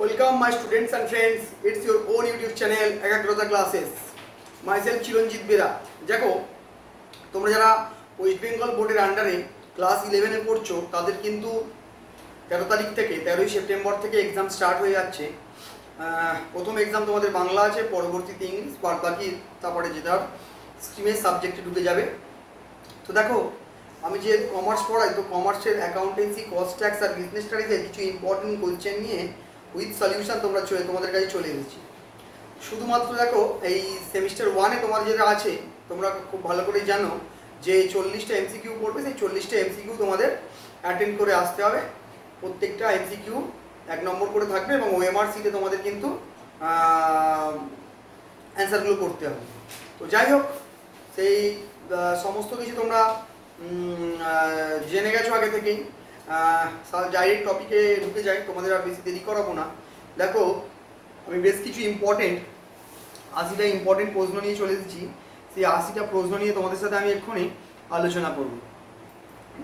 Welcome my students and friends. It's your own YouTube channel Ekagrota Classes. Myself Chiranjit Bera. দেখো তোমরা যারা West Bengal বোর্ডের আন্ডারে class 11 এ পড়ছো তাদের কিন্তু 13 তারিখ থেকে 13 সেপ্টেম্বর থেকে এক্সাম স্টার্ট হয়ে যাচ্ছে। প্রথম এক্সাম তোমাদের বাংলা আছে, পরবর্তীতে ইংলিশ, বাকি তারপরে যেটা স্ট্রিমের সাবজেক্টে ঢুকে যাবে। তো দেখো আমি যে কমার্স পড়াই, তো কমার্সের অ্যাকাউন্টেন্সি, কস্ট ট্যাক্স আর বিজনেস স্টাডিজের কিছু ইম্পর্টেন্ট কোয়েশ্চেন নিয়ে উইথ সলিউশন তোমাদের কাছে চলে এসেছি। শুধুমাত্র দেখো এই সেমিস্টার 1-এ তোমার যেটা আছে তোমরা খুব ভালো করে জানো যে 40টা এমসিকিউ পড়বে, সেই 40টা এমসিকিউ তোমাদের অ্যাটেন্ড করে আসতে হবে। প্রত্যেকটা এমসিকিউ 1 নম্বর করে থাকবে এবং ওএমআর সিটে তোমাদের কিন্তু অ্যান্সারগুলো করতে হবে। তো যাই হোক, সেই সমস্ত কিছু তোমরা জেনে গেছো আগে থেকেই। ডাইরেক্ট টপিকে ঢুকে যাই, তোমাদের আর বেশি দেরি করাবো না। দেখো আমি বেশ কিছু ইম্পর্টেন্ট 80টা ইম্পর্টেন্ট প্রশ্ন নিয়ে চলে এসেছি। সেই 80টা প্রশ্ন নিয়ে তোমাদের সাথে আমি এক্ষুনি আলোচনা করব।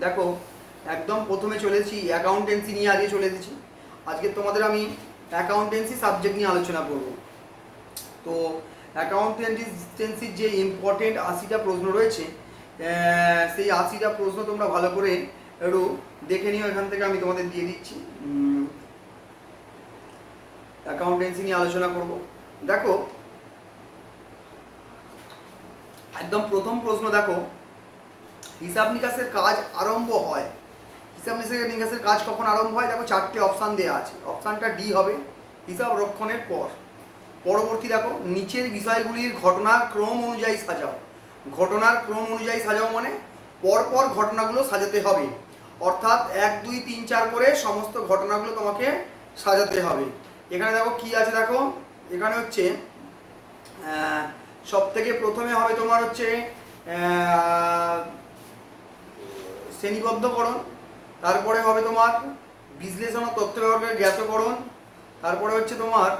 দেখো একদম প্রথমে চলে এসেছি অ্যাকাউন্টেন্সি নিয়ে, আগে চলে এসেছি। আজকে তোমাদের আমি অ্যাকাউন্টেন্সি সাবজেক্ট নিয়ে আলোচনা করব। তো অ্যাকাউন্টেন্সির যে ইম্পর্টেন্ট 80টা প্রশ্ন রয়েছে, সেই 80টা প্রশ্ন তোমরা ভালো করে একটু দেখে নিও। এখান থেকে আমি তোমাদের দিয়ে দিচ্ছি। অ্যাকাউন্টেন্সি নিয়ে আলোচনা করব। দেখো একদম প্রথম প্রশ্ন, দেখো হিসাব নিকাশের কাজ আরম্ভ হয়। হিসাব নিকাশের কাজ কখন আরম্ভ হয়? দেখো 4টে অপশান দেওয়া আছে। অপশানটা ডি হবে, হিসাব রক্ষণের পর। পরবর্তী দেখো নিচের বিষয়গুলির ঘটনার ক্রম অনুযায়ী সাজাও। ঘটনার ক্রম অনুযায়ী সাজাও মানে পরপর ঘটনাগুলো সাজাতে হবে, অর্থাৎ 1, 2, 3, 4 করে সমস্ত ঘটনাগুলো তোমাকে সাজাতে হবে। এখানে দেখো কি আছে, দেখো এখানে হচ্ছে সব থেকে প্রথমে হবে তোমার হচ্ছে শ্রেণীবদ্ধকরণ, তারপরে হবে তোমার বিশ্লেষণ ও তথ্য ব্যবহারের জ্ঞাতকরণ, তারপরে হচ্ছে তোমার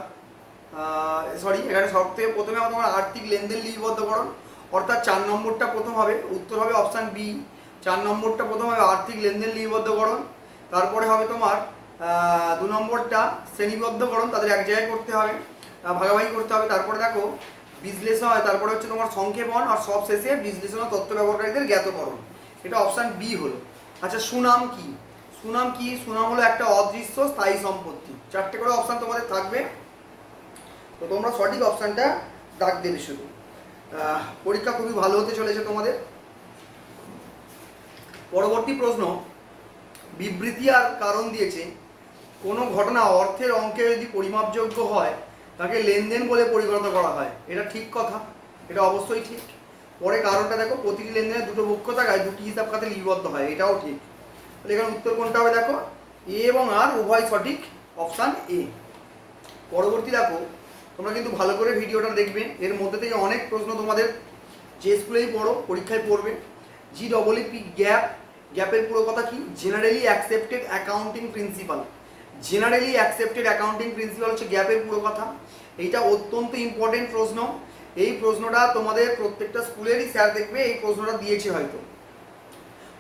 এখানে সব থেকে প্রথমে হবে তোমার আর্থিক লেনদেন লিপিবদ্ধকরণ, অর্থাৎ 4 নম্বরটা প্রথম হবে, উত্তর হবে অপশান বি। 4 নম্বরটা প্রথম হবে আর্থিক লেনদেন লিপিবদ্ধকরণ, তারপরে হবে তোমার 2 নম্বরটা শ্রেণীবদ্ধকরণ, তাদের এক জায়গায় করতে হবে, ভাগাভাগি করতে হবে। তারপরে দেখো বিশ্লেষণ হয়, তারপরে হচ্ছে তোমার সংক্ষেপণ, আর সব শেষে বিশ্লেষণ ও তথ্য ব্যবহারকারীদের জ্ঞাতকরণ। এটা অপশান বি হলো। আচ্ছা সুনাম কি? সুনাম কি? সুনাম হলো একটা অদৃশ্য স্থায়ী সম্পত্তি। 4টে করে অপশান তোমাদের থাকবে, তো তোমরা সঠিক অপশানটা দাগ দেবে শুধু। পরীক্ষা খুবই ভালো হতে চলেছে তোমাদের। পরবর্তী প্রশ্ন, বিবৃতি আর কারণ দিয়েছে। কোনো ঘটনা অর্থের অঙ্কে যদি পরিমাপযোগ্য হয় তাকে লেনদেন বলে পরিগণিত করা হয়। এটা ঠিক কথা, এটা অবশ্যই ঠিক। পরে কারণটা দেখো, প্রতিটি লেনদেনে 2টো পক্ষ থাকায় 2টি হিসাব খাতে লিপিবদ্ধ হয়, এটাও ঠিক। তাহলে এখানে উত্তর কোনটা হবে? দেখো এ এবং আর উভয় সঠিক, অপশান এ। পরবর্তী দেখো, তোমরা কিন্তু ভালো করে ভিডিওটা দেখবে, এর মধ্যে থেকে অনেক প্রশ্ন তোমাদের যে স্কুলেই পড়ো পরীক্ষায় পড়বে। GEEP গ্যাপ, গ্যাপের পুরো কথা কি? Generally accepted accounting principal. Generally accepted accounting principal হচ্ছে গ্যাপের পুরো কথা। এইটা অত্যন্ত ইম্পর্টেন্ট প্রশ্ন। এই প্রশ্নটা তোমাদের প্রত্যেকটা স্কুলেরই স্যার দেখবে এই প্রশ্নটা দিয়েছে হয়তো।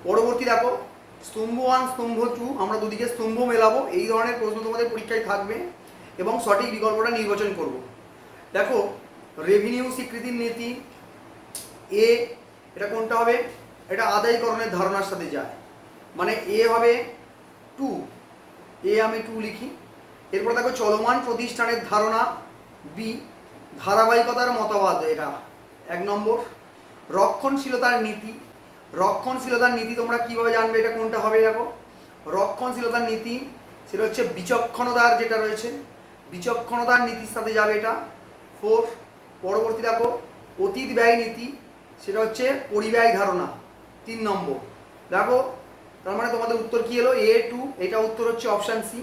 পরবর্তী দেখো স্তম্ভ 1, স্তম্ভ 2, আমরা দুদিকে স্তম্ভ মেলাবো, এই ধরনের প্রশ্ন তোমাদের পরীক্ষায় থাকবে এবং সঠিক বিকল্পটা নির্বাচন করব। দেখো রেভিনিউ স্বীকৃতির নীতি এ, এটা কোনটা হবে? এটা আদায়করণের ধারণার সাথে যায়, মানে এ হবে 2, এ আমি 2 লিখি। এরপর দেখো চলমান প্রতিষ্ঠানের ধারণা বি, ধারাবাহিকতার মতবাদ, এটা 1 নম্বর। রক্ষণশীলতার নীতি, রক্ষণশীলতার নীতি তোমরা কিভাবে জানবে এটা কোনটা হবে? দেখো রক্ষণশীলতার নীতি সেটা হচ্ছে বিচক্ষণতার, যেটা রয়েছে বিচক্ষণতার নীতির সাথে যাবে, এটা 4। পরবর্তী দেখো অতীত ব্যয় নীতি, সেটা হচ্ছে পরিব্যয় ধারণা, 3 নম্বর। দেখো তার মানে তোমাদের উত্তর কি হলো? A2, এটা উত্তর হচ্ছে অপশান সি।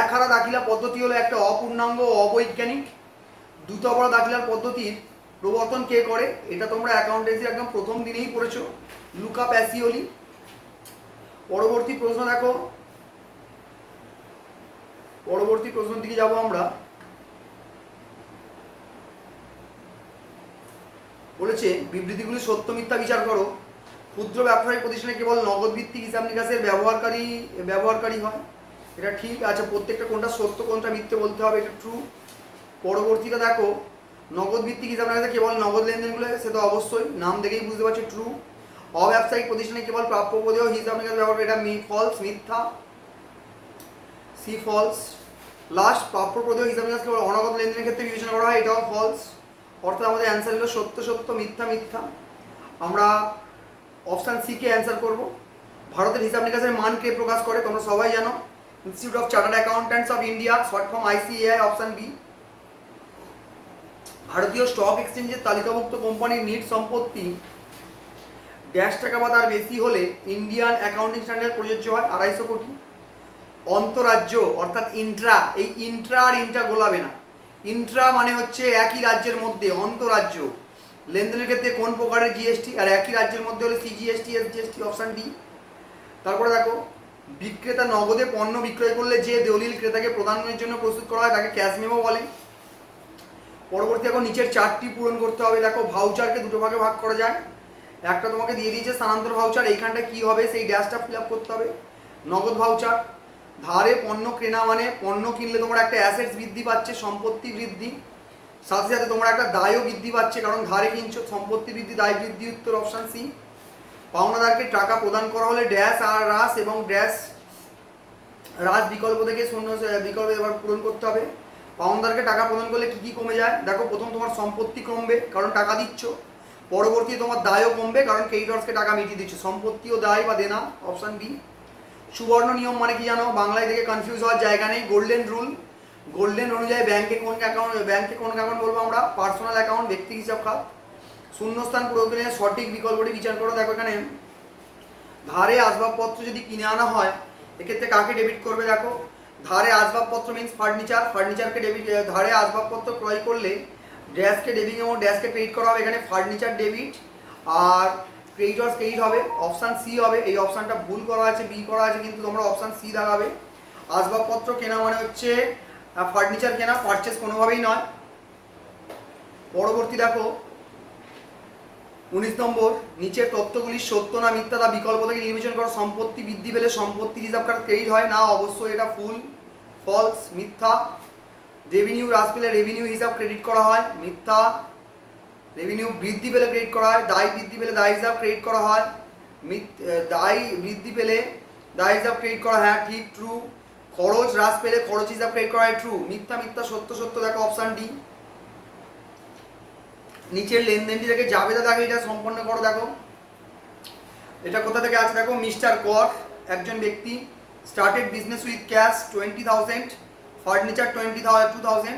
এক হারা দাখিলা পদ্ধতি হলো একটা অপূর্ণাঙ্গ অবৈজ্ঞানিক। দ্রুতবড় দাখিলার পদ্ধতির প্রবর্তন কে করে? এটা তোমরা অ্যাকাউন্টেন্সি একদম প্রথম দিনেই পড়েছো, লুকা প্যাসিওলি। পরবর্তী প্রশ্ন দেখো, পরবর্তী প্রশ্নের দিকে যাব আমরা। বলেছে বিবৃতিগুলি সত্য মিথ্যা বিচার করো। ক্ষুদ্র ব্যবসায়িক প্রতিষ্ঠানে কেবল নগদ ভিত্তিক হিসাব নিকাশের ব্যবহারকারী হয়। এটা ঠিক আছে, প্রত্যেকটা কোনটা সত্য কোনটা মিথ্যে বলতে হবে, এটা ট্রু। পরবর্তীটা দেখো, নগদ ভিত্তিক হিসাব না কেবল নগদ লেনদেনগুলো, সে তো অবশ্যই নাম দেখেই বুঝতে পারছো ট্রু। অব্যবসায়িক প্রতিষ্ঠানে কেবল প্রাপ্য পদেও হিসাব নিকাশ ব্যবহার, এটা ফলস, মিথ্যা, সি ফলস। লাস্ট, প্রাপ্য পদেও হিসাব নিকাশ কেবল অনগদ লেনদেনের ক্ষেত্রে বিবেচনা করা হয়, এটাও ফলস। অর্থাৎ আমাদের অ্যান্সার হলো সত্য সত্য, মিথ্যা মিথ্যা। আমরা অপশান সি কে অ্যান্সার করব। ভারতের হিসাব নিকাশের মান কে প্রকাশ করে, তোমরা সবাই জানো, institute of chartered accountants of India, short form ICAI, option B. ভারতীয় স্টক এক্সচেঞ্জের তালিকাভুক্ত কোম্পানির নিট সম্পত্তি ড্যাশ টাকা বা তার বেশি হলে ইন্ডিয়ান অ্যাকাউন্টিং স্ট্যান্ডার্ড প্রযোজ্য হয় 250 কোটি। অন্তরাজ্য অর্থাৎ ইন্ট্রা, এই ইন্ট্রা আর ইন্ট্রা গোলাবে না। ইন্ট্রা মানে হচ্ছে একই রাজ্যের মধ্যে, অন্তরাজ্য লেনদেনের ক্ষেত্রে কোন প্রকারের জিএসটি, আর একই রাজ্যের মধ্যে হলে সিজিএসটি, এসজিএসটি, অপশান ডি। তারপরে দেখো, বিক্রেতা নগদে পণ্য বিক্রয় করলে যে দলিল ক্রেতাকে প্রদানের জন্য প্রস্তুত করা হয় তাকে ক্যাশ মেমো বলে। পরবর্তী দেখো, নিচের চারটি পূরণ করতে হবে। দেখো, ভাউচারকে দুটো ভাগে ভাগ করা যায়। একটা তোমাকে দিয়ে দিয়েছে স্থানান্তর ভাউচার, এইখানটা কি হবে সেই ড্যাশটা ফিল আপ করতে হবে। নগদ ভাউচার, ধারে পণ্য কেনা মানে পণ্য কিনলে তোমার একটা অ্যাসেটস বৃদ্ধি পাচ্ছে, সম্পত্তি বৃদ্ধি, সাথে সাথে তোমার একটা দায়ও বৃদ্ধি পাচ্ছে, কারণ ধারে কিনছো, সম্পত্তি বৃদ্ধি, দায় বৃদ্ধি, উত্তর অপশান সি। পাওনাদারকে টাকা প্রদান করা হলে ড্যাশ আর হ্রাস এবং ড্যাশ হ্রাস বিকল্প থেকে শূন্য বিকল্প এবার পূরণ করতে হবে। পাওনাদারকে টাকা প্রদান করলে কী কী কমে যায়, দেখো, প্রথম তোমার সম্পত্তি কমবে কারণ টাকা দিচ্ছ, পরবর্তী তোমার দায়ও কমবে কারণ ক্রেডিটর্সকে টাকা মিটিয়ে দিচ্ছ, সম্পত্তি ও দায় বা দেনা, অপশান বি। সুবর্ণ নিয়ম মানে কি জানো, বাংলায় থেকে কনফিউজ হওয়ার জায়গা নেই, গোল্ডেন রুল। গোল্ডেন অনুযায়ী ব্যাংকে কোন অ্যাকাউন্ট বলবো আমরা, পার্সোনাল অ্যাকাউন্ট, ব্যক্তি হিসাব খাত। শূন্যস্থান পূরণের সঠিক বিকল্পটি বিচার করো। দেখো এখানে ধারে আসবাবপত্র যদি কিনে আনা হয় এক্ষেত্রে কাকে ডেবিট করবে, দেখো, ধারে আসবাবপত্র মিনস ফার্নিচার, ফার্নিচারকে ডেবিট, ধারে আসবাবপত্র ক্রয় করলে ড্যাশকে ডেবিট এবং ড্যাশকে ক্রেডিট করা হবে, এখানে ফার্নিচার ডেবিট আর ক্রেডিটর্স ক্রেডিট হবে, অপশান সি হবে। এই অপশানটা ভুল করা আছে, বি করা আছে, কিন্তু তোমরা অপশান সি দেখাবে। আসবাবপত্র কেনা মানে হচ্ছে ফার্নিচার কেনা, পারচেস কোনোভাবেই নয়। পরবর্তী দেখো 19 নম্বর, নিচের তথ্যগুলি সত্য না মিথ্যা তা বিকল্প থেকে নির্বাচন করো। সম্পত্তি বৃদ্ধি পেলে সম্পত্তির হিসাব খাত ক্রেডিট হয় না, অবশ্যই এটা ফুল, ফলস, মিথ্যা। রেভিনিউ হ্রাস পেলে রেভিনিউ হিসাব ক্রেডিট করা হয়, মিথ্যা। রেভিনিউ বৃদ্ধি পেলে ক্রেডিট করা হয়, দায় বৃদ্ধি পেলে দায় হিসাব ক্রেডিট করা হয়, দায় বৃদ্ধি পেলে দায় হিসাব ক্রেডিট করা, হ্যাঁ ঠিক, ট্রু। খরচ হ্রাস পেলে খরচ হিসাব ক্রেডিট করা হয়, ট্রু। মিথ্যা মিথ্যা, সত্য সত্য, দেখো অপশান ডি। নিচের লেনদেনটি থেকে জাবেদা দাগে এটা সম্পন্ন করো। দেখো এটা কোথা থেকে আছে, দেখো, মিস্টার কর একজন ব্যক্তি, started business with cash 20,000, furniture 2,000,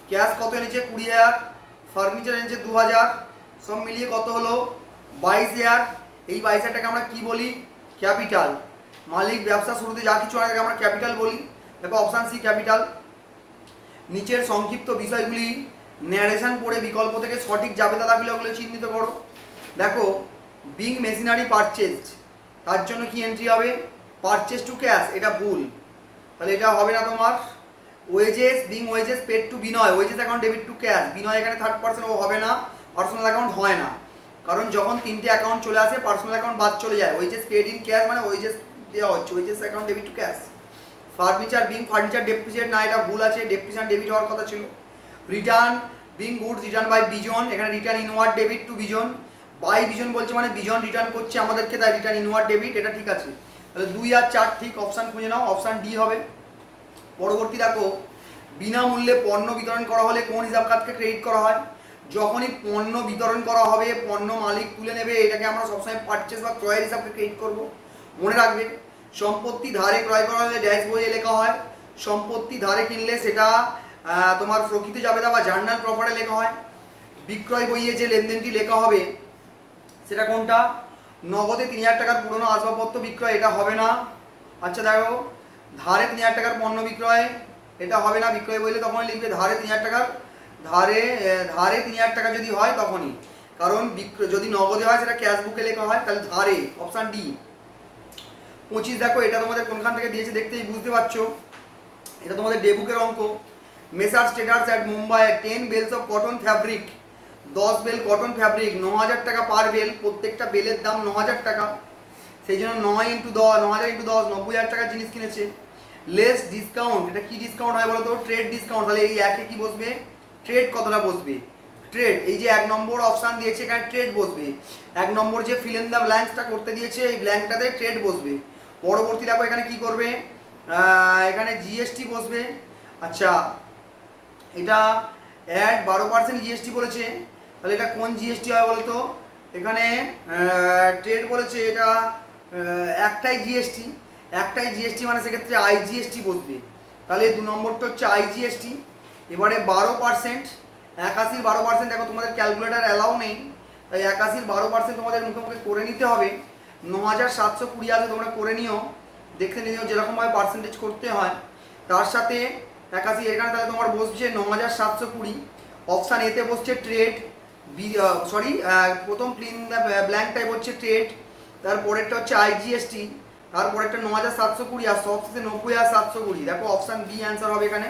cash কত এনেছে 20,000, ফার্নিচার এনেছে 2,000, সব মিলিয়ে কত হলো 22,000। এই 22,000 টাকা আমরা কি বলি, ক্যাপিটাল। মালিক ব্যবসা শুরুতে যা কিছু আগে আমরা ক্যাপিটাল বলি, দেখো অপশান সি ক্যাপিটাল। নিচের সংক্ষিপ্ত বিষয়গুলি ন্যারেশন পড়ে বিকল্প থেকে সঠিক জাবেদা দাখিলাগুলো চিহ্নিত করো। দেখো, বিং মেশিনারি পারচেজড, তার জন্য কি এন্ট্রি হবে, পারচেজ টু ক্যাশ, এটা ভুল, তাহলে এটা হবে না তোমার। Wages, being wages paid to Binay, wages account debit to cash, Binay এখানে থার্ড পার্সন, ও হবে না, পার্সোনাল অ্যাকাউন্ট হয় না, কারণ যখন তিনটে অ্যাকাউন্ট চলে আসে পার্সোনাল অ্যাকাউন্ট বাদ চলে যায়। ওয়েজেস পেড ইন ক্যাশ মানে ওয়েজেস দেওয়া হচ্ছে, wages account debit to cash. Furniture being furniture depreciate না, এটা ভুল আছে, ডেপ্রিসিয়েশন ডেবিট হওয়ার কথা ছিল। Return being goods return by Bijan, এখানে return inward debit to Bijan, by Bijan বলছে মানে বিজন রিটার্ন করছে আমাদেরকে, তাই রিটার্ন ইনওয়ার্ড ডেবিট, এটা ঠিক আছে। তাহলে 2 আর 4 ঠিক, অপশান খুঁজে নাও, অপশান ডি হবে। পরবর্তী দেখো, বিনামূল্যে পণ্য বিতরণ করা হলে কোন হিসাব খাতকে ক্রেডিট করা হয়, যখনই পণ্য বিতরণ করা হবে পণ্য মালিক তুলে নেবে, এটাকে আমরা সবসময় পারচেস বা ক্রয়ের হিসাবে ক্রেডিট করব। মনে রাখবে, সম্পত্তি ধারে ক্রয় করা হলে ড্যাশ বইয়ে লেখা হয়, সম্পত্তি ধারে কিনলে সেটা তোমার প্রকৃত জাবেদা বা জার্নাল প্রপারে লেখা হয়। বিক্রয় বইয়ে যে লেনদেনটি লেখা হবে সেটা কোনটা, নগদে 3,000 টাকার পুরনো আসবাবপত্র বিক্রয়, এটা হবে না। আচ্ছা দেখো, ধারে 3,000 টাকার পণ্য বিক্রয়, এটা হবে না, বিক্রয় বইলে তখনই লিখবে ধারে 3,000 টাকার, ধারে 3,000 টাকা যদি হয় তখনই, কারণ যদি নগদে হয় সেটা ক্যাশ বুকে লেখা হয়, তাহলে ধারে, অপশান ডি। 25 দেখো, এটা তোমাদের কোনখান থেকে দিয়েছে দেখতেই বুঝতে পারছো, এটা তোমাদের ডে বুকের অঙ্ক। Messrs traders at Mumbai 10 bales of cotton fabric, 10 bale cotton fabric, 9,000 টাকা পার বেল, প্রত্যেকটা বেলের দাম 9,000 টাকা, সেই জন্য 9 × 10, 9,000 × 10, 90,000 টাকার জিনিস কিনেছে। লেস ডিসকাউন্ট, এটা কি ডিসকাউন্ট হয় বলো তো? Trade discount. তাহলে এই একে কি বসবে? ট্রেড কথাটা বসবে। ট্রেড, এই যে 1 নম্বর অপশান দিয়েছে এখানে ট্রেড বসবে। 1 নম্বর যে ফিল ইন দ্য ব্ল্যাঙ্কসটা করতে দিয়েছে এই ব্ল্যাঙ্কটাতে ট্রেড বসবে। পরবর্তী দেখো এখানে কি করবে, এখানে জিএসটি বসবে। আচ্ছা, এটা অ্যাড 12% জিএসটি বলেছে, তাহলে এটা কোন জিএসটি হয় বলো তো? এখানে ট্রেড বলেছে, এটা একটাই জিএসটি, একটাই জিএসটি মানে সেক্ষেত্রে আইজিএসটি বসবে। তাহলে 2 নম্বরটা হচ্ছে আইজিএসটি। এবারে 12%, 81 12%, দেখো তোমাদের ক্যালকুলেটার অ্যালাউ নেই, তাই 81 12% তোমাদের মুখে মুখে করে নিতে হবে। 9720 আছে, তোমরা করে নিও, দেখতে নিও যেরকমভাবে পার্সেন্টেজ করতে হয়। তার সাথে 81 এখানে তাহলে তোমার বসছে 9720। অপশান এতে বসছে ট্রেড, সরি প্রথম ক্লিন দ্য ব্ল্যাঙ্কটাই হচ্ছে ট্রেড, তারপরেরটা হচ্ছে আইজিএসটি, তারপরেরটা 9720 আর সবশেষে 90720। দেখো অপশান বি অ্যান্সার হবে এখানে,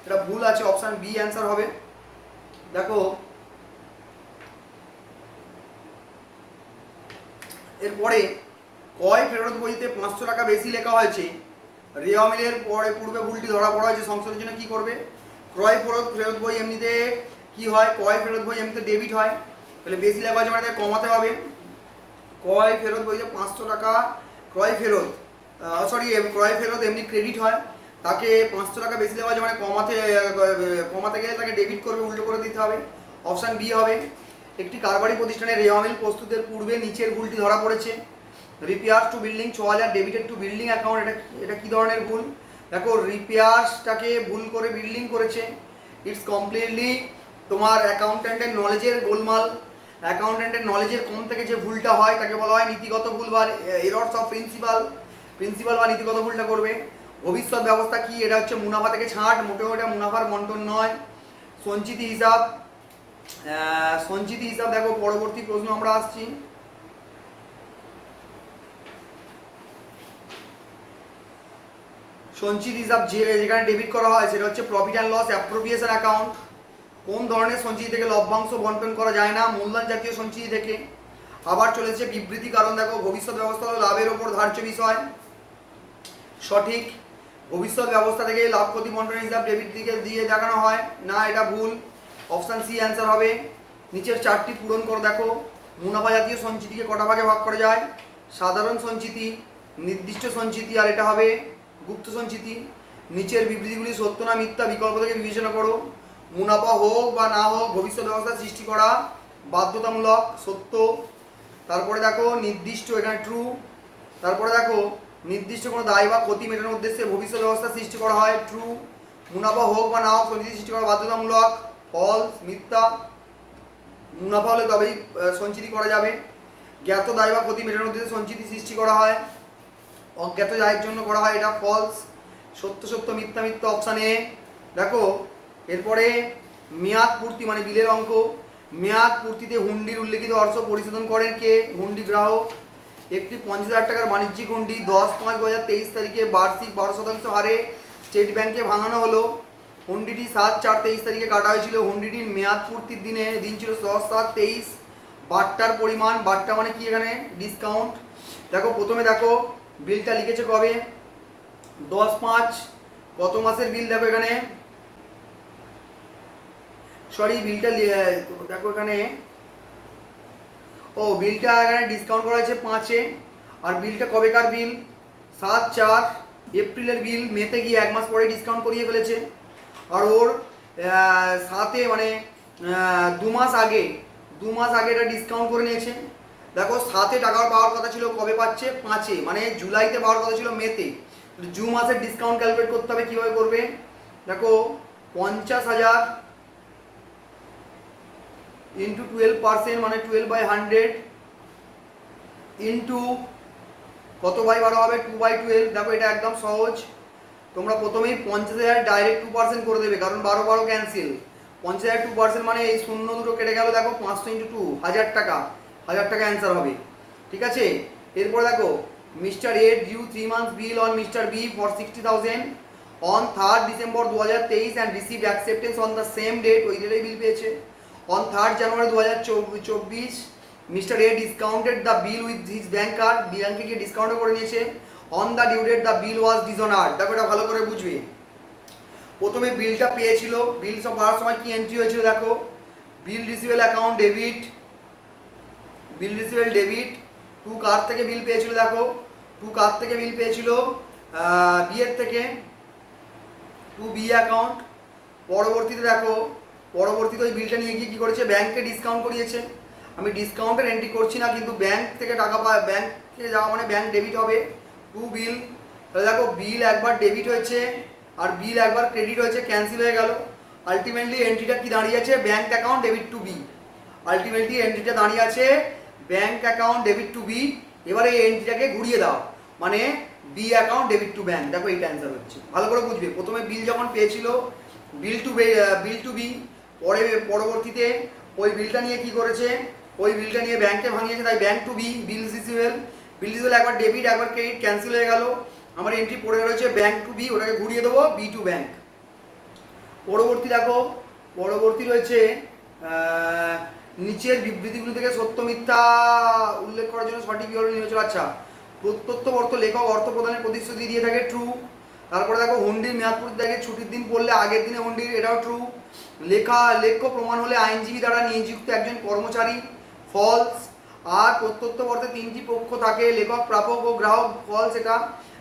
এটা ভুল আছে, অপশান বি অ্যান্সার হবে। দেখো এরপরে কয় ফেরত বইতে 500 টাকা বেশি লেখা হয়েছে, রেওয়া মিলের পূর্বে ভুলটি ধরা পড়া হয়েছে, সংশোধনের জন্য কি করবে? ক্রয় ফেরত বই এমনিতে কি হয়? ক্রয় ফেরত বই এমনিতে ডেবিট হয়, তাহলে বেশি লেখা হয়েছে মানে কমাতে হবে। ক্রয় ফেরত বইতে 500 টাকা ক্রয় ফেরত, ক্রয় ফেরত এমনি ক্রেডিট হয়, তাকে 500 টাকা বেশি লেখা হয়েছে মানে কমাতে গেলে তাকে ডেবিট করবে, উল্টো করে দিতে হবে। অপশান বি হবে। একটি কারবারি প্রতিষ্ঠানে রেওয়া মিল প্রস্তুতের পূর্বে নিচের ভুলটি ধরা পড়েছে। Repairs to building 6000 debited to building account, এটা কি ধরনের ভুল? দেখো রিপেয়ার্সটাকে ভুল করে বিল্ডিং করেছে। ইটস কমপ্লিটলি তোমার অ্যাকাউন্ট্যান্টের নলেজের গোলমাল। অ্যাকাউন্ট্যান্টের নলেজের কম থেকে যে ভুলটা হয় তাকে বলা হয় নীতিগত ভুল বা এরর্স অফ প্রিন্সিপাল বা নীতিগত ভুলটা করবে। ভবিষ্যৎ ব্যবস্থা কি? এটা হচ্ছে মুনাফা থেকে ছাড়, মোটেও এটা মুনাফার বন্টন নয়। সঞ্চিতি হিসাব, সঞ্চিতি হিসাব দেখো পরবর্তী প্রশ্ন আমরা আসছি। সঞ্চিত হিসাব যেখানে ডেবিট করা হয় সেটা হচ্ছে profit and loss appropriation account. কোন ধরনের সঞ্চিতি থেকে লভ্যাংশ বন্টন করা যায় না? মূলধন জাতীয় সঞ্চিতি থেকে। আবার চলেছে বিবৃতি কারণ, দেখো ভবিষ্যৎ ব্যবস্থা হলো লাভের ওপর ধার্য বিষয়, সঠিক। ভবিষ্যৎ ব্যবস্থা থেকে লাভ ক্ষতি বন্টন হিসাব ডেবিট দিকে দিয়ে দেখানো হয় না, এটা ভুল। অপশান সি অ্যান্সার হবে। নিচের চারটি পূরণ করে দেখো। মুনাফা জাতীয় সঞ্চিতিকে কটা ভাগে ভাগ করা যায়? সাধারণ সঞ্চিতি, নির্দিষ্ট সঞ্চিতি, আর এটা হবে গুপ্ত সঞ্চিতি। নিচের বিবৃতিগুলি সত্য না মিথ্যা বিকল্প থেকে বিবেচনা করো। মুনাফা হোক বা না হোক ভবিষ্যৎ ব্যবস্থা সৃষ্টি করা বাধ্যতামূলক, সত্য। তারপরে দেখো নির্দিষ্ট, এখানে ট্রু। তারপরে দেখো নির্দিষ্ট কোনো দায় বা ক্ষতি মেটানোর উদ্দেশ্যে ভবিষ্যৎ ব্যবস্থা সৃষ্টি করা হয়, ট্রু। মুনাফা হোক বা না হোক সঞ্চিতি সৃষ্টি করা বাধ্যতামূলক, ফলস, মিথ্যা। মুনাফা হলে তবেই সঞ্চিতি করা যাবে। জ্ঞাত দায় বা ক্ষতি মেটানোর উদ্দেশ্যে সঞ্চিতি সৃষ্টি করা হয়, অজ্ঞাত দায়ের জন্য করা হয়, এটা ফলস। সত্য সত্য মিথ্যা মিথ্যা, অপশান এ। দেখো এরপরে মেয়াদ পূর্তি মানে বিলের অঙ্ক। মেয়াদ পূর্তিতে হুন্ডির উল্লেখিত অর্থ পরিশোধন করেন কে? হুন্ডি গ্রাহক। একটি 50,000 টাকার বাণিজ্যিক হুন্ডি 10/5/2023 তারিখে বার্ষিক 12% হারে স্টেট ব্যাংকে ভাঙানো হলো। হুন্ডিটি 7/4/23 তারিখে কাটা হয়েছিল। হুন্ডিটির মেয়াদ পূর্তির দিন ছিল 10/7/23। বাট্টার পরিমাণ, বাট্টা মানে কি? এখানে ডিসকাউন্ট। দেখো প্রথমে দেখো বিলটা লিখেছে কবে? 10/5। কত মাসের বিল? দেখো এখানে, সরি বিলটা দেখো এখানে, ও বিলটা এখানে ডিসকাউন্ট করা হয়েছে 5-এ। আর বিলটা কবেকার বিল? 7/4 এপ্রিলের বিল। মেতে গিয়ে 1 মাস পরে ডিসকাউন্ট করিয়ে ফেলেছে। আর ওর 7-এ মানে 2 মাস আগে এটা ডিসকাউন্ট করে নিয়েছে। দেখো 7-এ টাকা পাওয়ার কথা ছিল, কবে পাচ্ছে? 5-এ, মানে জুলাইতে পাওয়ার কথা ছিল মেতে। জুন মাসের ডিসকাউন্ট ক্যালকুলেট করতে হবে, কীভাবে করবে? দেখো 50,000 ইন্টু 12% মানে 12/100 ইন্টু কত বাই 12 হবে? 2/12। দেখো এটা একদম সহজ। তোমরা প্রথমেই 50,000 ডাইরেক্ট 2% করে দেবে, কারণ 12 ক্যান্সেল। 50,000 2% মানে এই শূন্য দুটো কেটে গেল। দেখো 500 ইন্টু 2 1000 টাকা, 1000 টাকা অ্যান্সার হবে, ঠিক আছে। এরপর দেখো mister A due 3 months bill on mister B for 60,000 on 3rd December 2023 and received acceptance on the same date. ওই ডেটেই বিল পেয়েছে। On 3rd January 2024 mister A discounted the bill with his bank card, ব্যাঙ্কে গিয়ে ডিসকাউন্টও করে নিয়েছে। On the due date the bill was dishonoured. দেখো এটা ভালো করে বুঝবে। প্রথমে বিলটা পেয়েছিল, বিল সব পাওয়ার সময় কি এন্ট্রি হয়েছিল দেখো, বিল রিসিভেবল অ্যাকাউন্ট ডেবিট, বিল রিসিভেবল ডেবিট। টু কার থেকে বিল পেয়েছিল দেখো, টু কার থেকে বিল পেয়েছিল, বি এর থেকে, টু বি অ্যাকাউন্ট। পরবর্তীতে দেখো, পরবর্তীতে ওই বিলটা নিয়ে গিয়ে কী করেছে, ব্যাংকে ডিসকাউন্ট করিয়েছে। আমি ডিসকাউন্টের এন্ট্রি করছি না, কিন্তু ব্যাংক থেকে টাকা পায়, ব্যাংকে যাওয়া মানে ব্যাংক ডেবিট হবে। টু বিল, তাহলে দেখো বিল একবার ডেবিট হয়েছে আর বিল একবার ক্রেডিট হয়েছে, ক্যান্সেল হয়ে গেল। আলটিমেটলি এন্ট্রিটা কি দাঁড়িয়ে আছে, bank account debit to B. Ultimately এন্ট্রিটা দাঁড়িয়ে আছে bank account debit to B. এবারে এই এন্ট্রিটাকে ঘুরিয়ে দাও, মানে B account debit to bank. দেখো এইটা অ্যান্সার হচ্ছে, ভালো করে বুঝবে। প্রথমে বিল যখন পেয়েছিল বিল টু বি, পরবর্তীতে ওই বিলটা নিয়ে কি করেছে, ওই বিলটা নিয়ে ব্যাংকে ভাঙিয়েছে, তাই bank to B. Bill receivable, bill receivable একবার ডেবিট একবার ক্রেডিট, ক্যান্সেল হয়ে গেল। আমার এন্ট্রি পড়ে রয়েছে ব্যাংক টু বি, ওটাকে ঘুরিয়ে দেবো বি টু ব্যাংক। পরবর্তী দেখো, পরবর্তী রয়েছে নিচের বিবৃতিগুলি থেকে সত্য মিথ্যা উল্লেখ করার জন্য সঠিক বিবরণ নির্বাচন। আচ্ছা, প্রত্যর্থ লেখক অর্থ প্রদানের প্রতিশ্রুতি দিয়ে থাকে, ট্রু। তারপরে দেখো হুন্ডির মেয়াদ পূর্তি থাকে, ছুটির দিন পড়লে আগের দিনে হুন্ডির, এটাও ট্রু। লেখ্য প্রমাণ হলে আইনজীবী দ্বারা নিযুক্ত একজন কর্মচারী, ফলস। আর প্রত্যর্থে তিনটি পক্ষ থাকে, লেখক, প্রাপক ও গ্রাহক, ফলস এটা।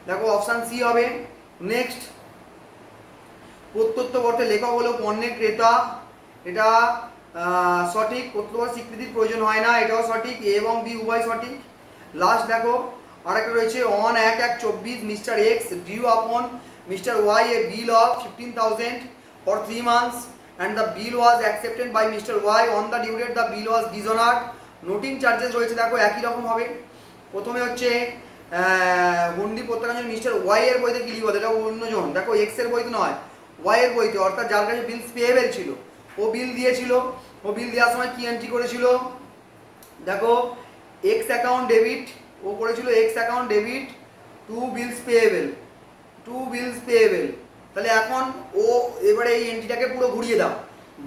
দেখো অপশান সি হবে। নেক্সট, প্রত্যর্থে লেখক হলো পণ্যের ক্রেতা, এটা সঠিক। প্রত্যর্থ স্বীকৃতির প্রয়োজন হয় না, এটাও সঠিক। এ এবং বি উভয় সঠিক। লাস্ট দেখো আরেকটা রয়েছে, on 1/1/24 mister X due upon mister Y a bill of 15,000 for 3 months and the bill was accepted by Mr. Y on the due date the bill was dishonored. Noting charges রয়েছে দেখো একই রকম হবে। প্রথমে হচ্ছে হুন্ডি প্রত্যাখ্যান মিস্টার ওয়াই এর বইতে কি লিখবে, এটা অন্যজন। দেখো এক্স এর বইতে নয়, ওয়াই এর বইতে, অর্থাৎ যার কাছে বিলস পেয়েবেল ছিল, ও বিল দিয়েছিল। ও বিল দেওয়ার সময় কি এন্ট্রি করেছিল দেখো, এক্স অ্যাকাউন্ট ডেবিট, ও করেছিল X account debit to bills payable, to bills payable. তাহলে এখন ও এবারে এই এন্ট্রিটাকে পুরো ঘুরিয়ে দাও,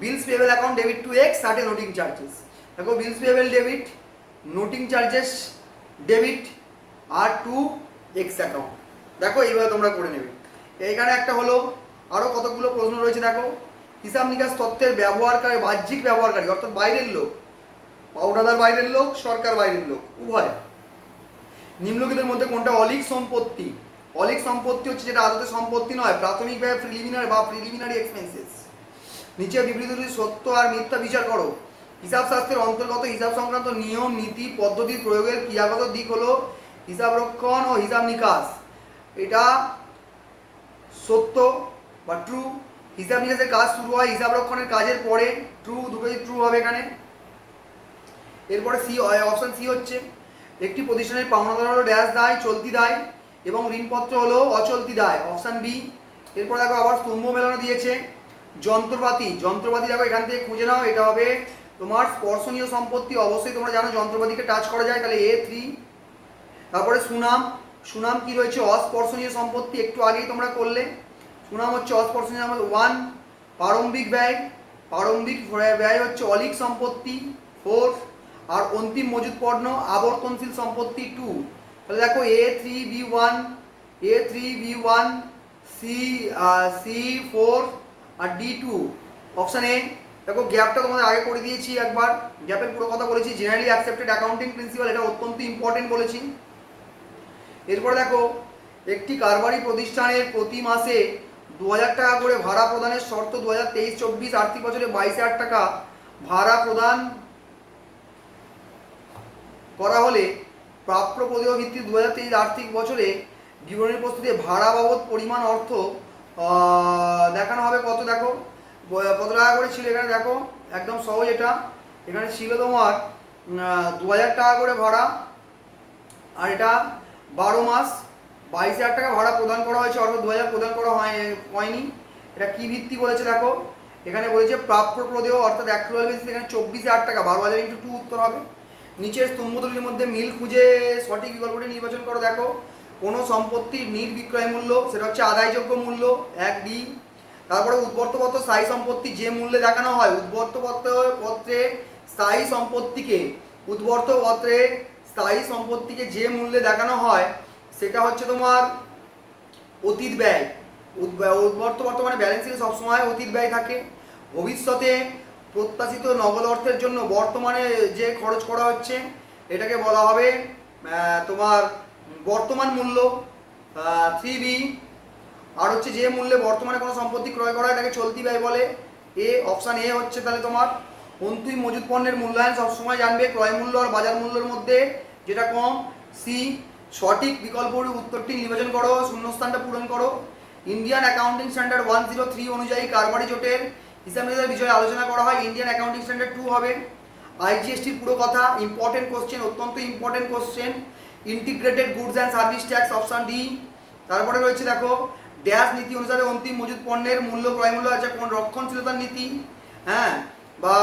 bills payable account debit to X certain noting charges. দেখো bills payable debit, noting charges debit আর টু এক্স অ্যাকাউন্ট। দেখো এইভাবে তোমরা করে নেবে। এইখানে একটা হলো, আরও কতগুলো প্রশ্ন রয়েছে দেখো। হিসাব নিকাশ তত্ত্বের ব্যবহারকারী, বাহ্যিক ব্যবহারকারী অর্থাৎ বাইরের লোক, পাওনাদার বাইরের লোক, সরকার বাইরের লোক, উভয়। নিম্নলিখিতের মধ্যে কোনটা অলিক সম্পত্তি? অলিক সম্পত্তি হচ্ছে যেটা আদতে সম্পত্তি নয়, প্রাথমিক ব্যয়, প্রিলিমিনারি এক্সপেন্সেস। নিচে বিবৃতিগুলি সত্য আর মিথ্যা বিচার করো। হিসাব শাস্ত্রের অন্তর্গত হিসাব সংক্রান্ত নিয়ম, নীতি, পদ্ধতি প্রয়োগের ক্রিয়াগত দিক হলো হিসাব রক্ষণ ও হিসাব নিকাশ। এটা সত্য বা ট্রু। হিসাব নিকাশের কাজ শুরু হয় হিসাব রক্ষণের কাজের পরে, ট্রু, দুটোই ট্রু হবে এখানে। এরপরে সি, অপশন সি হচ্ছে, একটি প্রতিষ্ঠানের পাওনাদার হলো ড্যাশ দায়, চলতি দায়, এবং ঋণপত্র হলো অচলতি দায়, অপশন বি। এরপর দেখো আবার স্তম্ভ মেলানো দিয়েছে। যন্ত্রপাতি, যন্ত্রপাতি দেখো এখান থেকে খুঁজে নাও, এটা হবে তোমার স্পর্শনীয় সম্পত্তি। অবশ্যই তোমরা জানো যন্ত্রপাতিকে টাচ করা যায়, তাহলে A3। তারপরে সুনাম, সুনাম কি রয়েছে, অস্পর্শনীয় সম্পত্তি, একটু আগেই তোমরা করলে, সুনাম হচ্ছে অস্পর্শনীয় সম্পত্তি 1। প্রারম্ভিক ব্যয়, প্রারম্ভিক ব্যয় হচ্ছে অলিক সম্পত্তি 4। আর অন্তিম মজুত পণ্য আবর্তনশীল সম্পত্তি 2। তাহলে দেখো A3B1, A3B1, C4 R D2, option A. দেখো গ্যাপটা তোমাদের আগে করে দিয়েছি একবার, গ্যাপের পুরো কথা বলেছি। জেনারেলি অ্যাকসেপ্টেড অ্যাকাউন্টিং প্রিন্সিপাল, এটা অত্যন্ত ইম্পর্টেন্ট বলেছি। এরপরে দেখো, একটি কারবারি প্রতিষ্ঠানের প্রতি মাসে 2,000 টাকা করে ভাড়া প্রদানের শর্ত 2023-24 আর্থিক বছরে 22,000 টাকা ভাড়া প্রদান করা হলে প্রাপ্য প্রদেয় ভিত্তি 2023 আর্থিক বছরে বিবরণী প্রস্তুতিতে ভাড়া বাবদ পরিমাণ অর্থ দেখানো হবে কত। দেখো কত টাকা করে ছিল এখানে, দেখো একদম সহজ এটা। এখানে ছিল তোমার 2,000 টাকা করে ভাড়া, আর এটা 12 মাস 22,000 টাকা ভাড়া প্রদান করা হয়েছে, অর্থাৎ 2,000 প্রদান করা হয়নি। এটা কি ভিত্তি বলেছে দেখো, এখানে বলেছে প্রাপ্য প্রদেয় অর্থাৎ অ্যাকচুয়াল বেসিস, এখানে 24,000 টাকা, 12,000 × 2 উত্তর হবে। নিচের স্তম্ভগুলির মধ্যে মিল খুঁজে সঠিক বিকল্পটি নির্বাচন করো। দেখো কোনো সম্পত্তির নির্বিক্রয় মূল্য, সেটা হচ্ছে আদায়যোগ্য মূল্য, 1D। তারপরে উদ্বর্তপত্র স্থায়ী সম্পত্তি যে মূল্যে দেখানো হয়, উদ্বর্তপত্রে স্থায়ী সম্পত্তিকে, উদ্বর্তপত্রে স্থায়ী সম্পত্তিকে যে মূল্যে দেখানো হয় সেটা হচ্ছে তোমার অতীত ব্যয়। বর্তমানে ব্যালেন্স শিটে সবসময় অতীত ব্যয় থাকে। ভবিষ্যতে প্রত্যাশিত নগদ অর্থের জন্য বর্তমানে যে খরচ করা হচ্ছে এটাকে বলা হবে তোমার বর্তমান মূল্য 3B। আর হচ্ছে যে মূল্যে বর্তমানে কোনো সম্পত্তি ক্রয় করা হয় এটাকে চলতি ব্যয় বলে। অপশান এ হচ্ছে তাহলে তোমার অন্তিম মজুত পণ্যের মূল্যায়ন সবসময় জানবে ক্রয় মূল্য আর বাজার মূল্যের মধ্যে যেটা কম। সি সঠিক বিকল্পটি উত্তরটি নির্বাচন করো, শূন্যস্থানটা পূরণ করো। ইন্ডিয়ান অ্যাকাউন্টিং স্ট্যান্ডার্ড 103 অনুযায়ী কারবারি জোটের হিসাব নিকাশের বিষয়ে আলোচনা করা হয়, ইন্ডিয়ান অ্যাকাউন্টিং স্ট্যান্ডার্ড 2 হবে। আইজিএসটির পুরো কথা, ইম্পর্টেন্ট কোশ্চেন, অত্যন্ত important question. Integrated goods and service tax, option D. তারপরে রয়েছে দেখো ড্যাশ নীতি অনুসারে অন্তিম মজুত পণ্যের মূল্য ক্রয় মূল্য আছে কোন রক্ষণশীলতার নীতি, হ্যাঁ, বা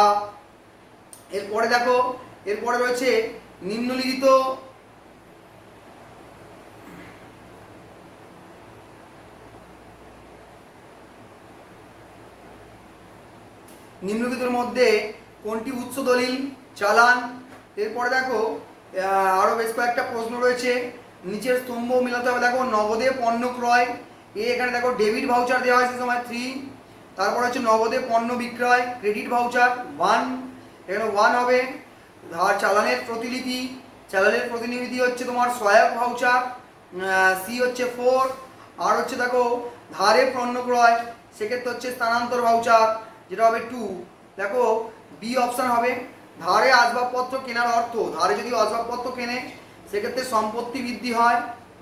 এরপরে দেখো এরপরে রয়েছে নিম্নলিখিত নিম্নলিখিতের মধ্যে কোনটি উৎস দলিল চালান। এরপরে দেখো আরো বেশ কয়েকটা প্রশ্ন রয়েছে, নিচের স্তম্ভ মেলাতে হবে। দেখো নগদে পণ্য ক্রয়, এখানে দেখো ডেবিট ভাউচার দেওয়া হয়েছে সময় 3। তারপর হচ্ছে নগদে পণ্য বিক্রয়, ক্রেডিট ভাউচার 1, এখানে 1 হবে। আর চালানের প্রতিলিপি, চালানের প্রতিনিধি হচ্ছে তোমার সহায়ক ভাউচার, সি হচ্ছে 4। আর হচ্ছে দেখো ধারে পণ্য ক্রয়, সেক্ষেত্রে হচ্ছে স্থানান্তর ভাউচার যেটা হবে 2। দেখো বি অপশান হবে। ধারে আসবাবপত্র কেনার অর্থ, ধারে যদি আসবাবপত্র কেনে সেক্ষেত্রে সম্পত্তি বৃদ্ধি হয়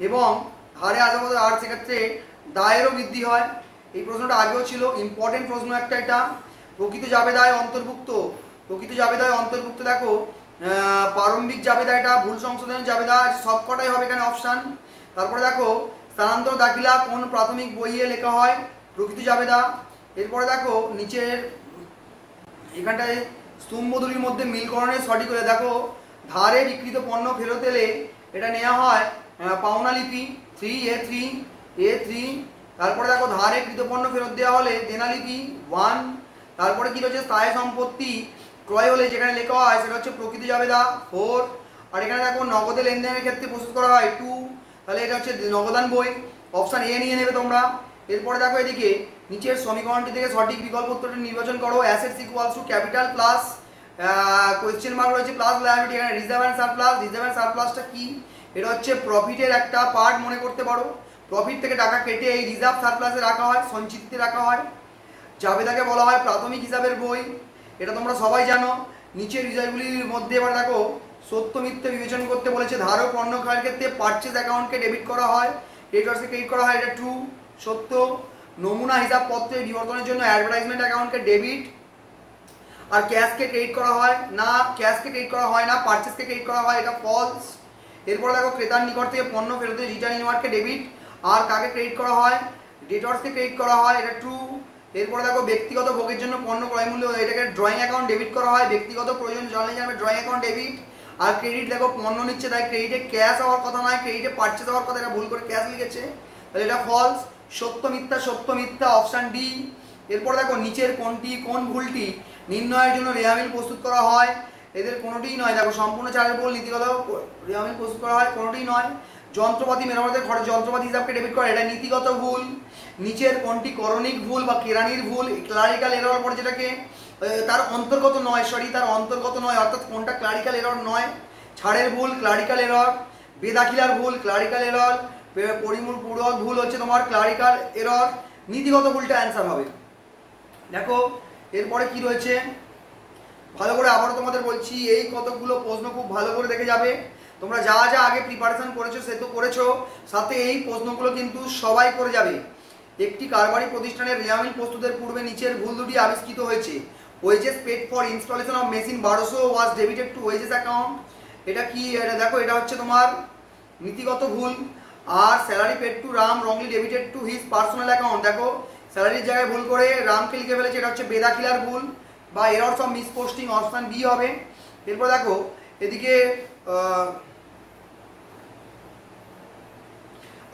এবং ধারে আসবাবপত্র আর সেক্ষেত্রে দায়েরও বৃদ্ধি হয়। এই প্রশ্নটা আগেও ছিল, ইম্পর্টেন্ট প্রশ্ন একটা এটা। প্রকৃত জাবেদায় অন্তর্ভুক্ত, প্রকৃত জাবেদায় অন্তর্ভুক্ত দেখো প্রারম্ভিক জাবেদা, এটা ভুল সংশোধনের জাবেদা, সবকটাই হবে এখানে অপশান। তারপরে দেখো স্থানান্তর দাখিলা কোন প্রাথমিক বইয়ে লেখা হয়, প্রকৃত জাবেদা। এরপরে দেখো নিচের এখানটায় স্তম্ভদুলির মধ্যে মিলকরণের সঠিক হলে দেখো ধারে বিক্রিত পণ্য ফেরত এলে এটা নেওয়া হয় পাওনালিপি 3A3। তারপরে দেখো ধারে কৃত পণ্য ফেরত দেওয়া হলে দেনালিপি 1। তারপরে কি রয়েছে স্থায়ী সম্পত্তি ক্রয় হলে যেখানে লেখা হয় সেটা হচ্ছে প্রকৃত জাবেদা 4। আর এখানে দেখো নগদে লেনদেনের ক্ষেত্রে প্রস্তুত করা হয় 2, তাহলে এটা হচ্ছে নগদান বই, অপশান এ নিয়ে নেবে তোমরা। এরপরে দেখো এদিকে নিচের সমীকরণটি থেকে সঠিক বিকল্প উত্তরটি নির্বাচন করো। Assets equals to capital plus question mark রয়েছে প্লাস লায়াবিলিটি, এখানে reserve and surplus. Reserve and সারপ্লাসটা কি, এটা হচ্ছে প্রফিটের একটা পার্ট মনে করতে পারো। প্রফিট থেকে টাকা কেটে এই রিজার্ভ সারপ্লাসে রাখা হয়, সঞ্চিতিতে রাখা হয়। জাবেদাকে বলা হয় প্রাথমিক হিসাবের বই, এটা তোমরা সবাই জানো। নিচের বিষয়গুলির মধ্যে এবার দেখো সত্য মিথ্যে বিবেচনা করতে বলেছে। ধারক পণ্য ক্রয়ের ক্ষেত্রে পারচেজ অ্যাকাউন্টকে ডেবিট করা হয়, ক্রেডিটরসকে ক্রেডিট করা হয়, এটা ট্রু, সত্য। নমুনা হিসাবপত্রের বিবর্তনের জন্য অ্যাডভার্টাইজমেন্ট অ্যাকাউন্টকে ডেবিট আর ক্যাশকে ক্রেডিট করা হয় না, ক্যাশকে ক্রেডিট করা হয় না, পারচেজকে ক্রেডিট করা হয়, এটা ফলস। এরপরে দেখো ক্রেতার নিকট থেকে পণ্য ফেরতের রিটার্ন ইনওয়ার্ডকে ডেবিট আর কাকে ক্রেডিট করা হয়, ডেটরসকে ক্রেডিট করা হয়, এটা ট্রু। এরপরে দেখো ব্যক্তিগত ভোগের জন্য পণ্য ক্রয় মূল্য, এটাকে ড্রয়িং অ্যাকাউন্ট ডেবিট করা হয়, ব্যক্তিগত প্রয়োজন জানলে জানবে ড্রয়িং অ্যাকাউন্ট ডেবিট। আর ক্রেডিট দেখো পণ্য নিচ্ছে তাই ক্রেডিটে ক্যাশ হওয়ার কথা নয়, ক্রেডিটে পারচেজ হওয়ার কথা, এটা ভুল করে ক্যাশ লিখেছে, তাহলে এটা ফলস। সত্য মিথ্যা অপশান ডি। এরপর দেখো নিচের কোন ভুলটি নির্ণয়ের জন্য রেয়ামিল প্রস্তুত করা হয়, এদের কোনোটিই নয়। দেখো সম্পূর্ণ চারের উপর নীতিগত রেয়ামিল প্রস্তুত করা হয়, কোনোটিই নয়। যন্ত্রপাতি মেরামতের খরচ যন্ত্রপাতি হিসাবকে ডেবিট করে, এটা নীতিগত ভুল। নিচের কোনটি করণিক ভুল বা কেরানির ভুল, ক্লারিক্যাল এরর পরে যেটাকে তার অন্তর্গত নয়, তার অন্তর্গত নয়, অর্থাৎ কোনটা ক্লারিক্যাল এরর নয়। ছাড়ের ভুল ক্লারিক্যাল এরর, বেদাখিলার ভুল ক্লারিক্যাল এরর, পরিমূল পূরক ভুল হচ্ছে তোমার ক্লারিক্যাল এরর। নীতিগত ভুলটা অ্যান্সার হবে। দেখো এরপরে কি রয়েছে ভালো করে আবারও তোমাদের বলছি, এই কতগুলো প্রশ্ন খুব ভালো করে দেখে যাবে। তোমরা যা যা আগে প্রিপারেশন করেছো সে তো করেছো, সাথে এই প্রশ্নগুলো কিন্তু সবাই করে যাবে। একটি কারবারি প্রতিষ্ঠানের রেয়ামিল প্রস্তুতের পূর্বে নিচের ভুল দুটি আবিষ্কৃত হয়েছে। Wages paid for installation of machine 1200 was debited to wages account, এটা কি, এটা দেখো এটা হচ্ছে তোমার নীতিগত ভুল। আর salary paid to Ram wrongly debited to his personal account, দেখো স্যালারির জায়গায় ভুল করে রামকে লিখে ফেলেছে, এটা হচ্ছে বেদাখিলার ভুল বা এরর্স অফ মিসপোস্টিং, অপশন বি হবে। এরপর দেখো এদিকে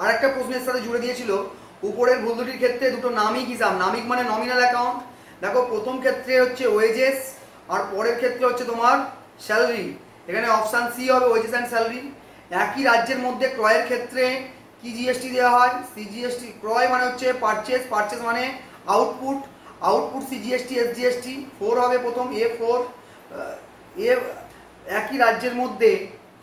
আরেকটা প্রশ্নের সাথে জুড়ে দিয়েছিল, উপরের ভুল দুটির ক্ষেত্রে দুটো নামিক হিসাব, নামিক মানে নমিনাল অ্যাকাউন্ট। দেখো প্রথম ক্ষেত্রে হচ্ছে ওয়েজেস আর পরের ক্ষেত্রে হচ্ছে তোমার স্যালারি, এখানে অপশান সি হবে ওয়েজেস অ্যান্ড স্যালারি। একই রাজ্যের মধ্যে ক্রয়ের ক্ষেত্রে কি জিএসটি দেওয়া হয়? সিজিএসটি। ক্রয় মানে হচ্ছে পারচেস, পারচেস মানে আউটপুট, আউটপুট সিজিএসটি এসজিএসটি। 4 হবে প্রথম, A4। এ একই রাজ্যের মধ্যে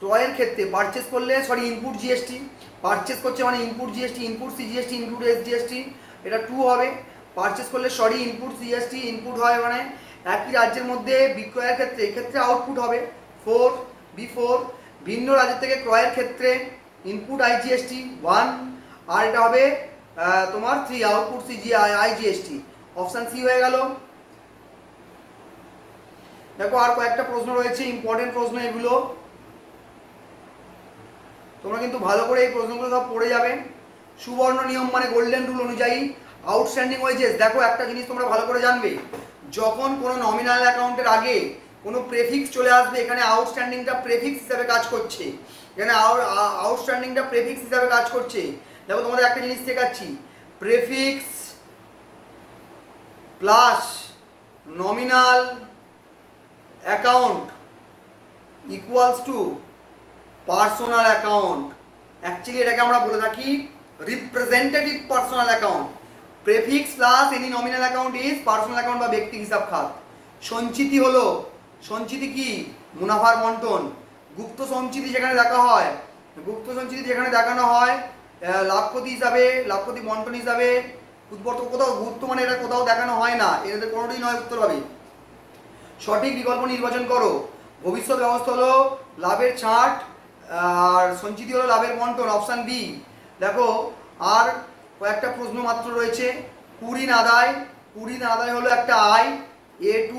ক্রয়ের ক্ষেত্রে পারচেস করলে, সরি ইনপুট জিএসটি, পারচেস করছে মানে input GST, input CGST, input SGST, এটা 2 হবে। পারচেস করলে সরি ইনপুট জিএসটি, ইনপুট হয় মানে একই রাজ্যের মধ্যে বিক্রয়ের ক্ষেত্রে, এক্ষেত্রে আউটপুট হবে 4, B4। ভিন্ন রাজ্য থেকে ক্রয়ের ক্ষেত্রে ইনপুট আইজিএসটি 1, আর এটা হবে তোমার 3 আউটপুট আইজিএসটি। অপশান সি হয়ে গেল। দেখো আর কয়েকটা প্রশ্ন রয়েছে, ইম্পর্টেন্ট প্রশ্ন এগুলো, তোমরা কিন্তু ভালো করে এই প্রশ্নগুলো সব পড়ে যাবে। সুবর্ণ নিয়ম মানে গোল্ডেন রুল অনুযায়ী আউটস্ট্যান্ডিং ওয়েজেস। দেখো একটা জিনিস তোমরা ভালো করে জানবে, যখন কোনো নমিনাল অ্যাকাউন্টের আগে কোনো প্রেফিক্স চলে আসবে, এখানে আউটস্ট্যান্ডিংটা প্রেফিক্স হিসাবে কাজ করছে, এখানে আউটস্ট্যান্ডিংটা প্রেফিক্স হিসাবে কাজ করছে। দেখো তোমাদের একটা জিনিস শেখাচ্ছি, prefix plus nominal account equals to personal account. Actually এটাকে আমরা বলে থাকি representative personal account. Prefix plus any nominal account is personal account বা ব্যক্তি হিসাব খাত। সঞ্চিতি হলো, সঞ্চিতি কি? মুনাফার বন্টন। গুপ্ত সঞ্চিতি যেখানে দেখা হয়, গুপ্ত সঞ্চিতি যেখানে দেখানো হয় লাভপতি হিসাবে, লাভপতি বন্টন হিসাবে উদ্বর্ত, কোথাও গুপ্ত মানে এটা কোথাও দেখানো হয় না, এদের কোনোটাই নয় উত্তর হবে। সঠিক বিকল্প নির্বাচন করো। ভবিষ্যৎ ব্যবস্থা হলো লাভের ছাঁট, আর সঞ্চিতি হলো লাভের বন্টন, অপশান বি। দেখো আর কয়েকটা প্রশ্ন মাত্র রয়েছে। কুড়ি আদায়, কুড়ি আদায় হলো একটা আয়, A2।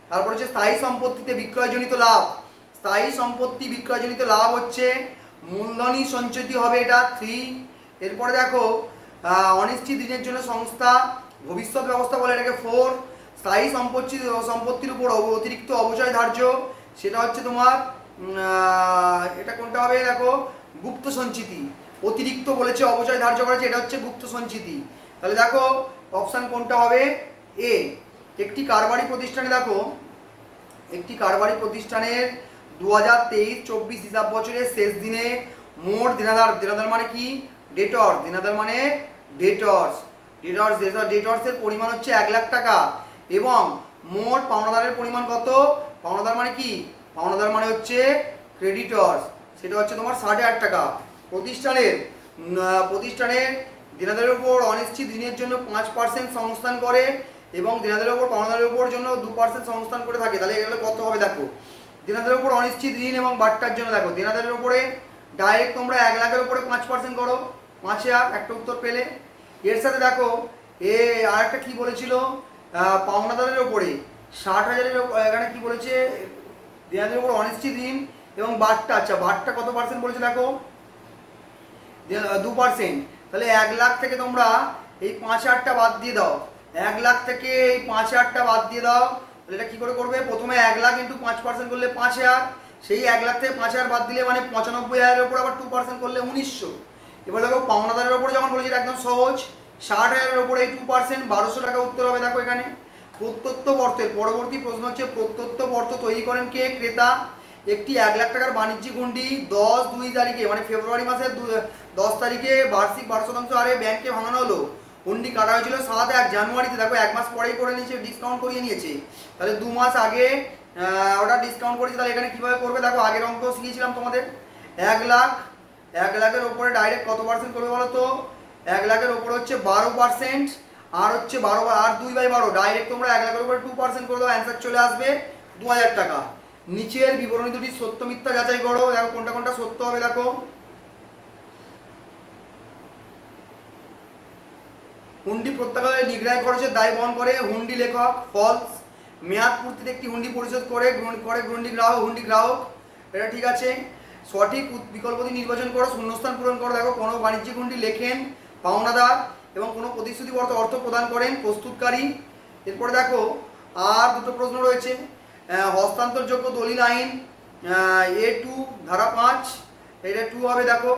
তারপর হচ্ছে স্থায়ী সম্পত্তিতে বিক্রয়জনিত লাভ, স্থায়ী সম্পত্তি বিক্রয়জনিত লাভ হচ্ছে মূলধনী সঞ্চিতি হবে এটা 3। এরপরে দেখো অনিশ্চিত দিনের জন্য সংস্থা, ভবিষ্যৎ ব্যবস্থা বলে এটাকে 4। স্থায়ী সম্পত্তির উপর অতিরিক্ত অবচয় ধার্য, সেটা হচ্ছে তোমার এটা কোনটা হবে? দেখো গুপ্ত সঞ্চিতি। অতিরিক্ত বলেছে, অবচয় ধার্য করেছে, এটা হচ্ছে গুপ্ত সঞ্চিতি। তাহলে দেখো অপশান কোনটা হবে? এ। একটি কারবারি প্রতিষ্ঠানে, দেখো একটি কারবারি প্রতিষ্ঠানের 2023-24 হিসাব বছরের শেষ দিনে মোট দেনাদার, দেনাদার মানে কি? ডেটর্স, দেনাদার মানে ডেটর্স, ডেটর্সের পরিমাণ হচ্ছে 1 লাখ টাকা, এবং মোট পাওনাদারের পরিমাণ কত? পাওনাদার মানে কি? পাওনাদার মানে হচ্ছে ক্রেডিটর্স, সেটা হচ্ছে তোমার 60,000 টাকা। প্রতিষ্ঠানের দেনাদারের উপর অনিশ্চিত ঋণের জন্য 5% সংস্থান করে, এবং দেনাদারের উপর পাওনাদারের উপর জন্য 2% সংস্থান করে থাকে। তাহলে এগুলো কত হবে? দেখো দেনাদারের উপর অনিশ্চিত ঋণ এবং বাট্টার জন্য, দেখো দেনাদারের উপরে ডাইরেক্ট তোমরা 1 লাখের উপরে 5% করো, 5,000, একটা উত্তর পেলে। এর সাথে দেখো আর একটা কি বলেছিল, পাওনাদারের উপরে 60,000-এর, এখানে কি বলেছে? দেনাদারের উপর অনিশ্চিত ঋণ এবং বাট্টা, আচ্ছা বাট্টা কত পার্সেন্ট বলেছে? দেখো 2%। তাহলে 1 লাখ থেকে তোমরা এই 5,000টা বাদ দিয়ে দাও, 1 লাখ থেকে এই 5,000টা বাদ দিয়ে দাও। তাহলে এটা কী করে করবে? প্রথমে 1 লাখ ইন্টু 5% করলে 5,000, সেই 1 লাখ থেকে 5,000 বাদ দিলে মানে 95,000-এর উপর আবার 2% করলে 1900। এবার দেখো পাওনাদারের উপরে যখন বলেছি একদম সহজ, 60,000-এর উপরে এই 2% 1,200 টাকা উত্তর হবে। দেখো এখানে প্রত্যত্ত বর্তের পরবর্তী প্রশ্ন হচ্ছে, প্রত্যত্ত বর্ত তৈরি করেন কে? ক্রেতা। একটি 1 লাখ টাকার বাণিজ্যিক হুন্ডি 10/2 তারিখে মানে ফেব্রুয়ারি মাসের 10 তারিখে বার্ষিক 12% হারে ব্যাংকে ভাঙানো হলো। হুন্ডি কাটা হয়েছিল 7 জানুয়ারিতে, দেখো 1 মাস পরেই করে নিয়েছে, ডিসকাউন্ট করিয়ে নিয়েছে, তাহলে 2 মাস আগে ওটা ডিসকাউন্ট করেছে। তাহলে এখানে কীভাবে করবে? দেখো আগের অঙ্ক শিখিয়েছিলাম তোমাদের, 1 লাখের ওপরে ডাইরেক্ট কত পার্সেন্ট করবে বলো তো? 1 লাখের ওপরে হচ্ছে 12%, আর হচ্ছে 12 আর 2/12, ডাইরেক্ট তোমরা 1 লাখের উপরে 2% করে দাও, অ্যান্সার চলে আসবে 2,000 টাকা। নিচের বিবরণী দুটি সত্য মিথ্যা যাচাই করো। দেখো কোনটা কোনটা সত্য হবে। দেখো হুন্ডি প্রত্যাহারের নিগ্রহ খরচের দায় বহন করে হুন্ডি লেখক, ফলস। মেয়াদ পূর্তিতে একটি হুন্ডি পরিশোধ করে হুন্ডি গ্রাহক, এটা ঠিক আছে। সঠিক বিকল্পটি নির্বাচন করো, শূন্যস্থান পূরণ করো। দেখো কোনো বাণিজ্যিক হুন্ডি লেখেন পাওনাদার এবং কোনো প্রতিশ্রুতিবদ্ধ অর্থ প্রদান করেন প্রস্তুতকারী। এরপরে দেখো আর দুটো প্রশ্ন রয়েছে। হস্তান্তরযোগ্য দলিল আইন A2 ধারা 5, এটা 2 হবে। দেখো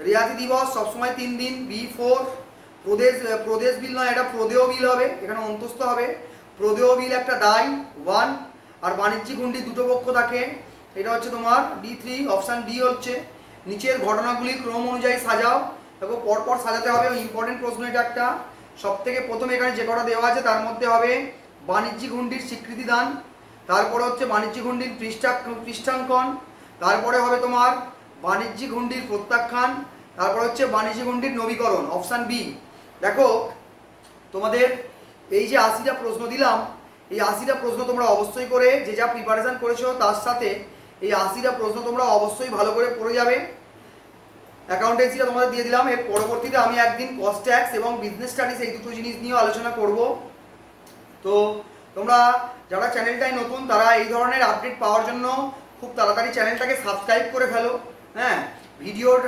রিয়াতি দিবস সবসময় 3 দিন, B4। প্রদেশ বিল নয়, এটা প্রদেয় বিল হবে, এখানে অন্তস্থ হবে। প্রদেয় বিল একটা দায় 1, আর বাণিজ্যিক হুন্ডি দুটো পক্ষ থাকে, এটা হচ্ছে তোমার D3, অপশান ডি হচ্ছে। নিচের ঘটনাগুলি ক্রম অনুযায়ী সাজাও। দেখো পরপর সাজাতে হবে, ইম্পর্টেন্ট প্রশ্ন এটা একটা। সব থেকে প্রথমে এখানে যে কটা দেওয়া আছে তার মধ্যে হবে বাণিজ্যিক হুন্ডির স্বীকৃতি দান, তারপরে হচ্ছে বাণিজ্যিক হুন্ডির পৃষ্ঠাঙ্কন, তারপরে হবে তোমার বাণিজ্যিক হুন্ডির প্রত্যাখ্যান, তারপরে হচ্ছে বাণিজ্যিক হুন্ডির নবীকরণ, অপশান বি। দেখো তোমাদের এই যে 80টা প্রশ্ন দিলাম, এই 80টা প্রশ্ন তোমরা অবশ্যই করে যে যা প্রিপারেশন করেছো তার সাথে এই 80টা প্রশ্ন তোমরা অবশ্যই ভালো করে পড়ে যাবে। অ্যাকাউন্টেন্সিটা তোমাদের দিয়ে দিলাম। এর পরবর্তীতে আমি একদিন কস্ট ট্যাক্স এবং বিজনেস স্টাডিজ এই দুটো জিনিস নিয়েও আলোচনা করব। তো তোমরা যারা চ্যানেলটাই নতুন তারা এই ধরনের আপডেট পাওয়ার জন্য খুব তাড়াতাড়ি চ্যানেলটাকে সাবস্ক্রাইব করে ফেলো। হ্যাঁ, ভিডিওর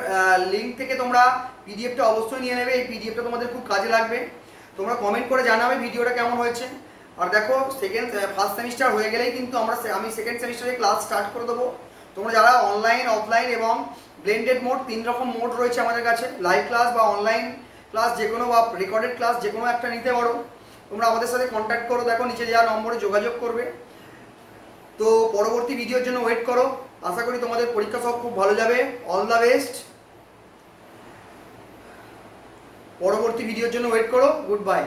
লিঙ্ক থেকে তোমরা পিডিএফটা অবশ্যই নিয়ে নেবে, এই পিডিএফটা তোমাদের খুব কাজে লাগবে। তোমরা কমেন্ট করে জানাবে ভিডিওটা কেমন হয়েছে। আর দেখো ফার্স্ট সেমিস্টার হয়ে গেলেই কিন্তু আমি সেকেন্ড সেমিস্টারে ক্লাস স্টার্ট করে দেবো। তোমরা যারা অনলাইন, অফলাইন এবং ব্লেন্ডেড মোড, 3 রকম মোড রয়েছে আমাদের কাছে, লাইভ ক্লাস বা অনলাইন ক্লাস যে কোনো বা রেকর্ডেড ক্লাস যে কোনো একটা নিতে পারো। তোমরা আমাদের সাথে কন্ট্যাক্ট করো, দেখো নিচে দেওয়া নম্বরে যোগাযোগ করবে। তো পরবর্তী ভিডিওর জন্য ওয়েট করো। আশা করি তোমাদের পরীক্ষা সব খুব ভালো যাবে। All the best. পরবর্তী ভিডিওর জন্য ওয়েট করো। Good bye.